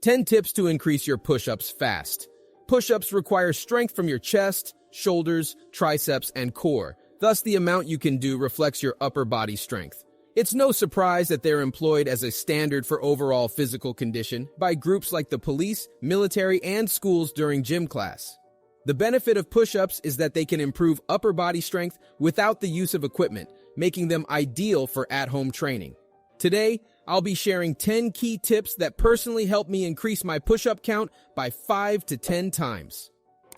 10 tips to increase your push-ups fast. Push-ups require strength from your chest, shoulders, triceps, and core. Thus, the amount you can do reflects your upper body strength. It's no surprise that they're employed as a standard for overall physical condition by groups like the police, military, and schools during gym class. The benefit of push-ups is that they can improve upper body strength without the use of equipment, making them ideal for at-home training. Today, I'll be sharing 10 key tips that personally help me increase my push-up count by 5 to 10 times.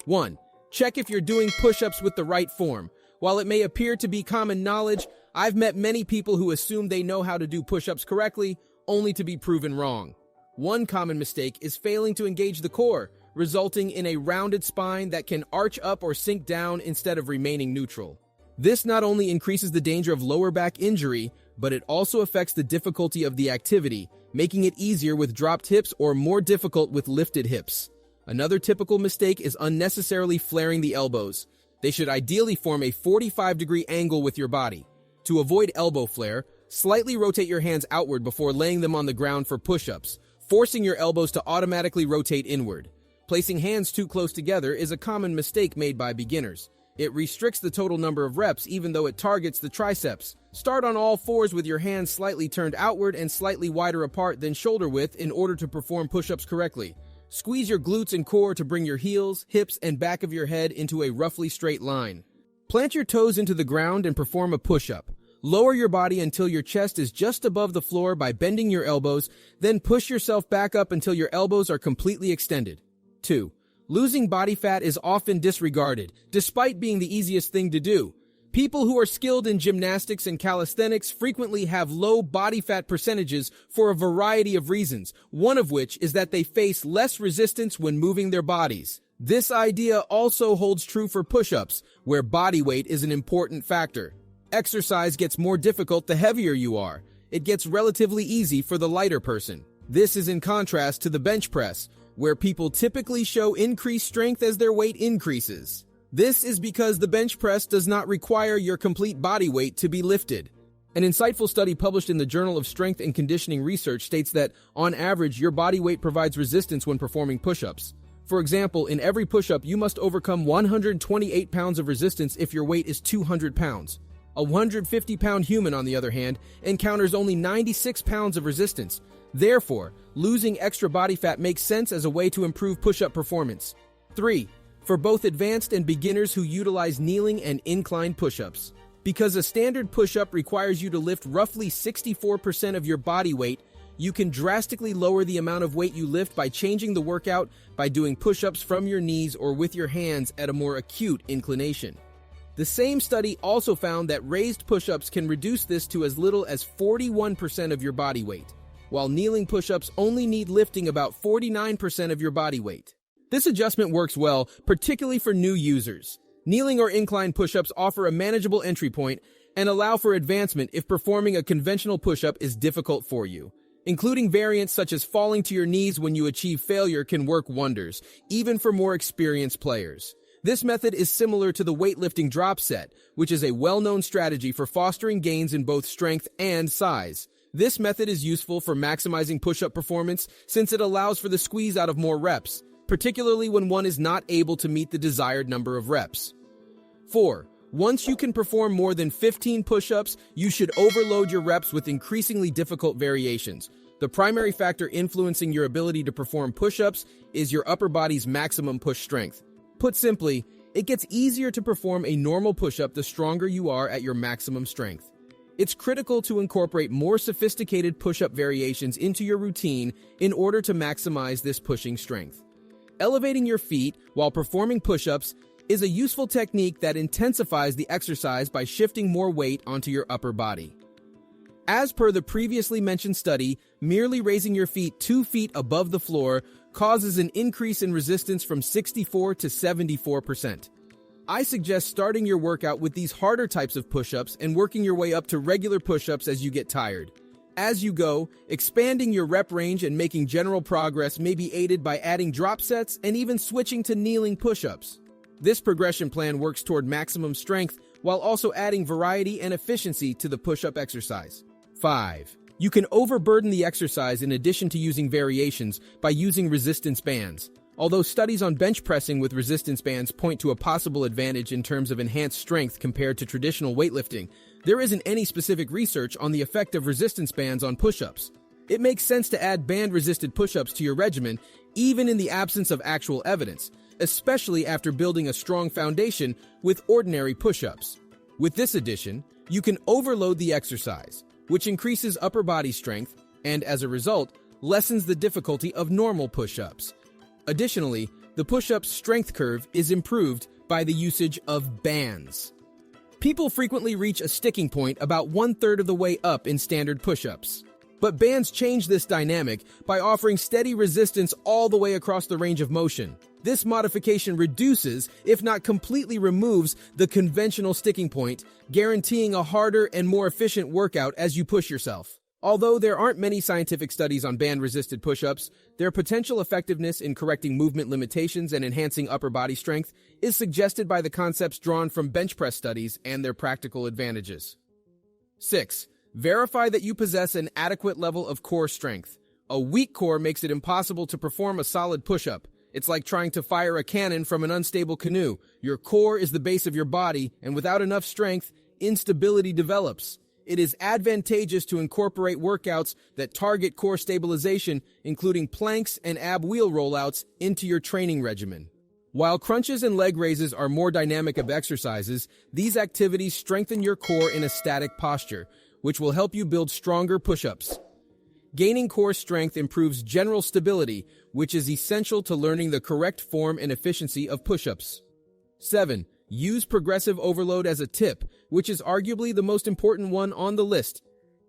1. Check if you're doing push-ups with the right form. While it may appear to be common knowledge, I've met many people who assume they know how to do push-ups correctly, only to be proven wrong. One common mistake is failing to engage the core, resulting in a rounded spine that can arch up or sink down instead of remaining neutral. This not only increases the danger of lower back injury, but it also affects the difficulty of the activity, making it easier with dropped hips or more difficult with lifted hips. Another typical mistake is unnecessarily flaring the elbows. They should ideally form a 45-degree angle with your body. To avoid elbow flare, slightly rotate your hands outward before laying them on the ground for push-ups, forcing your elbows to automatically rotate inward. Placing hands too close together is a common mistake made by beginners. It restricts the total number of reps even though it targets the triceps. Start on all fours with your hands slightly turned outward and slightly wider apart than shoulder width in order to perform push-ups correctly. Squeeze your glutes and core to bring your heels, hips, and back of your head into a roughly straight line. Plant your toes into the ground and perform a push-up. Lower your body until your chest is just above the floor by bending your elbows, then push yourself back up until your elbows are completely extended. 2. Losing body fat is often disregarded, despite being the easiest thing to do. People who are skilled in gymnastics and calisthenics frequently have low body fat percentages for a variety of reasons, one of which is that they face less resistance when moving their bodies. This idea also holds true for push-ups, where body weight is an important factor. Exercise gets more difficult the heavier you are. It gets relatively easy for the lighter person. This is in contrast to the bench press, where people typically show increased strength as their weight increases. This is because the bench press does not require your complete body weight to be lifted. An insightful study published in the Journal of Strength and Conditioning Research states that, on average, your body weight provides resistance when performing push-ups. For example, in every push-up, you must overcome 128 pounds of resistance if your weight is 200 pounds. A 150-pound human, on the other hand, encounters only 96 pounds of resistance. Therefore, losing extra body fat makes sense as a way to improve push-up performance. 3. For both advanced and beginners who utilize kneeling and incline push-ups. Because a standard push-up requires you to lift roughly 64% of your body weight, you can drastically lower the amount of weight you lift by changing the workout by doing push-ups from your knees or with your hands at a more acute inclination. The same study also found that raised push-ups can reduce this to as little as 41% of your body weight, while kneeling push-ups only need lifting about 49% of your body weight. This adjustment works well, particularly for new users. Kneeling or incline push-ups offer a manageable entry point and allow for advancement if performing a conventional push-up is difficult for you. Including variants such as falling to your knees when you achieve failure can work wonders, even for more experienced players. This method is similar to the weightlifting drop set, which is a well-known strategy for fostering gains in both strength and size. This method is useful for maximizing push-up performance since it allows for the squeeze out of more reps, particularly when one is not able to meet the desired number of reps. 4. Once you can perform more than 15 push-ups, you should overload your reps with increasingly difficult variations. The primary factor influencing your ability to perform push-ups is your upper body's maximum push strength. Put simply, it gets easier to perform a normal push-up the stronger you are at your maximum strength. It's critical to incorporate more sophisticated push-up variations into your routine in order to maximize this pushing strength. Elevating your feet while performing push-ups is a useful technique that intensifies the exercise by shifting more weight onto your upper body. As per the previously mentioned study, merely raising your feet 2 feet above the floor causes an increase in resistance from 64 to 74%. I suggest starting your workout with these harder types of push-ups and working your way up to regular push-ups as you get tired. As you go, expanding your rep range and making general progress may be aided by adding drop sets and even switching to kneeling push-ups. This progression plan works toward maximum strength while also adding variety and efficiency to the push-up exercise. 5. You can overburden the exercise in addition to using variations by using resistance bands. Although studies on bench pressing with resistance bands point to a possible advantage in terms of enhanced strength compared to traditional weightlifting, there isn't any specific research on the effect of resistance bands on push-ups. It makes sense to add band-resisted push-ups to your regimen, even in the absence of actual evidence, especially after building a strong foundation with ordinary push-ups. With this addition, you can overload the exercise, which increases upper body strength and, as a result, lessens the difficulty of normal push-ups. Additionally, the push-up strength curve is improved by the usage of bands. People frequently reach a sticking point about 1/3 of the way up in standard push-ups. But bands change this dynamic by offering steady resistance all the way across the range of motion. This modification reduces, if not completely removes, the conventional sticking point, guaranteeing a harder and more efficient workout as you push yourself. Although there aren't many scientific studies on band-resisted push-ups, their potential effectiveness in correcting movement limitations and enhancing upper body strength is suggested by the concepts drawn from bench press studies and their practical advantages. 6. Verify that you possess an adequate level of core strength. A weak core makes it impossible to perform a solid push-up. It's like trying to fire a cannon from an unstable canoe. Your core is the base of your body, and without enough strength, instability develops. It is advantageous to incorporate workouts that target core stabilization, including planks and ab wheel rollouts, into your training regimen. While crunches and leg raises are more dynamic of exercises, these activities strengthen your core in a static posture, which will help you build stronger push-ups. Gaining core strength improves general stability, which is essential to learning the correct form and efficiency of push-ups. 7. Use progressive overload as a tip, which is arguably the most important one on the list.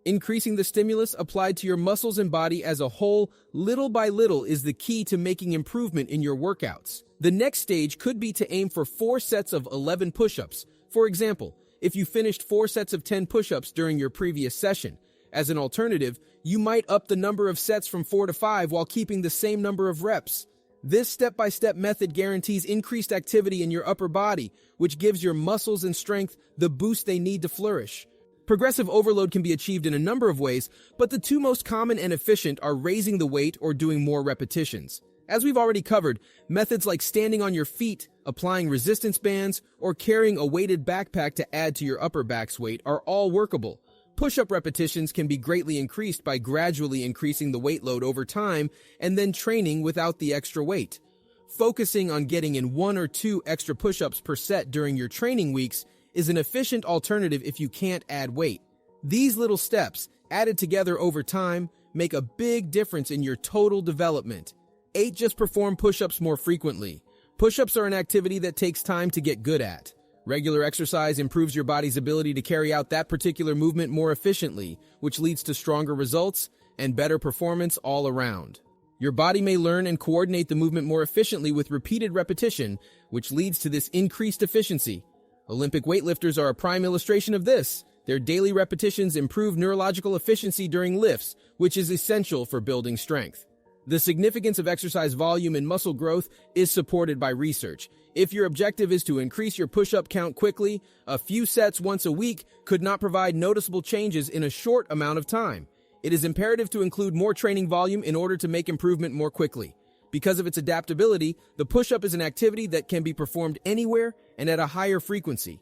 Increasing the stimulus applied to your muscles and body as a whole, little by little, is the key to making improvement in your workouts. The next stage could be to aim for 4 sets of 11 push-ups. For example, if you finished 4 sets of 10 push-ups during your previous session. As an alternative, you might up the number of sets from 4 to 5 while keeping the same number of reps. This step-by-step method guarantees increased activity in your upper body, which gives your muscles and strength the boost they need to flourish. Progressive overload can be achieved in a number of ways, but the 2 most common and efficient are raising the weight or doing more repetitions. As we've already covered, methods like standing on your feet, applying resistance bands, or carrying a weighted backpack to add to your upper back's weight are all workable. Push-up repetitions can be greatly increased by gradually increasing the weight load over time and then training without the extra weight. Focusing on getting in 1 or 2 extra push-ups per set during your training weeks is an efficient alternative if you can't add weight. These little steps, added together over time, make a big difference in your total development. 8. Just perform push-ups more frequently. Push-ups are an activity that takes time to get good at. Regular exercise improves your body's ability to carry out that particular movement more efficiently, which leads to stronger results and better performance all around. Your body may learn and coordinate the movement more efficiently with repeated repetition, which leads to this increased efficiency. Olympic weightlifters are a prime illustration of this. Their daily repetitions improve neurological efficiency during lifts, which is essential for building strength. The significance of exercise volume and muscle growth is supported by research. If your objective is to increase your push-up count quickly, a few sets once a week could not provide noticeable changes in a short amount of time. It is imperative to include more training volume in order to make improvement more quickly. Because of its adaptability, the push-up is an activity that can be performed anywhere and at a higher frequency.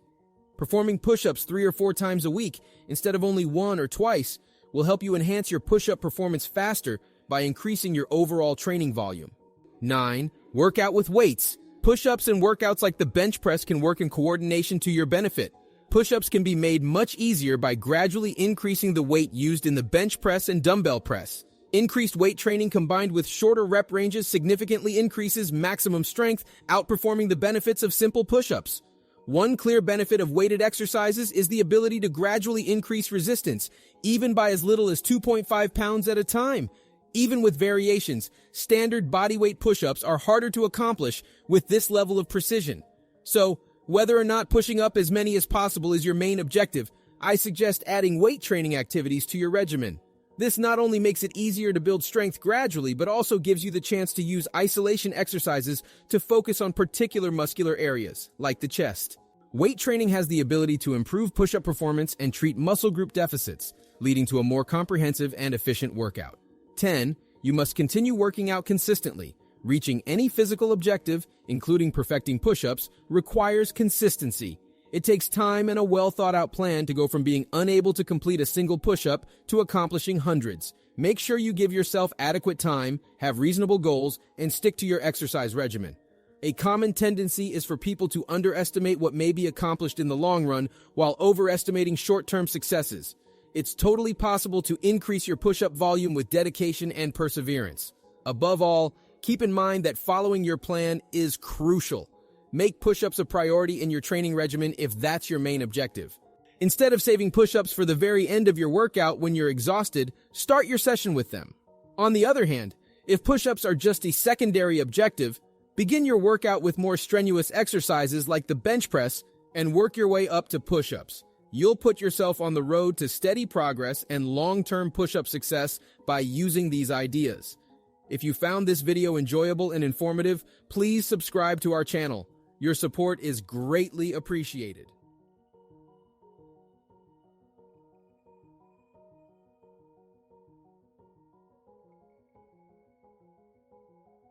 Performing push-ups 3 or 4 times a week instead of only 1 or twice will help you enhance your push-up performance faster by increasing your overall training volume. 9. Work out with weights. Push-ups and workouts like the bench press can work in coordination to your benefit. Push-ups can be made much easier by gradually increasing the weight used in the bench press and dumbbell press. Increased weight training combined with shorter rep ranges significantly increases maximum strength, outperforming the benefits of simple push-ups. One clear benefit of weighted exercises is the ability to gradually increase resistance, even by as little as 2.5 pounds at a time. Even with variations, standard bodyweight push-ups are harder to accomplish with this level of precision. So, whether or not pushing up as many as possible is your main objective, I suggest adding weight training activities to your regimen. This not only makes it easier to build strength gradually, but also gives you the chance to use isolation exercises to focus on particular muscular areas, like the chest. Weight training has the ability to improve push-up performance and treat muscle group deficits. leading to a more comprehensive and efficient workout. 10. You must continue working out consistently. Reaching any physical objective, including perfecting push-ups, requires consistency. It takes time and a well-thought-out plan to go from being unable to complete a single push-up to accomplishing hundreds. Make sure you give yourself adequate time, have reasonable goals, and stick to your exercise regimen. A common tendency is for people to underestimate what may be accomplished in the long run while overestimating short-term successes. It's totally possible to increase your push-up volume with dedication and perseverance. Above all, keep in mind that following your plan is crucial. Make push-ups a priority in your training regimen if that's your main objective. Instead of saving push-ups for the very end of your workout when you're exhausted, start your session with them. On the other hand, if push-ups are just a secondary objective, begin your workout with more strenuous exercises like the bench press and work your way up to push-ups. You'll put yourself on the road to steady progress and long-term push-up success by using these ideas. If you found this video enjoyable and informative, please subscribe to our channel. Your support is greatly appreciated.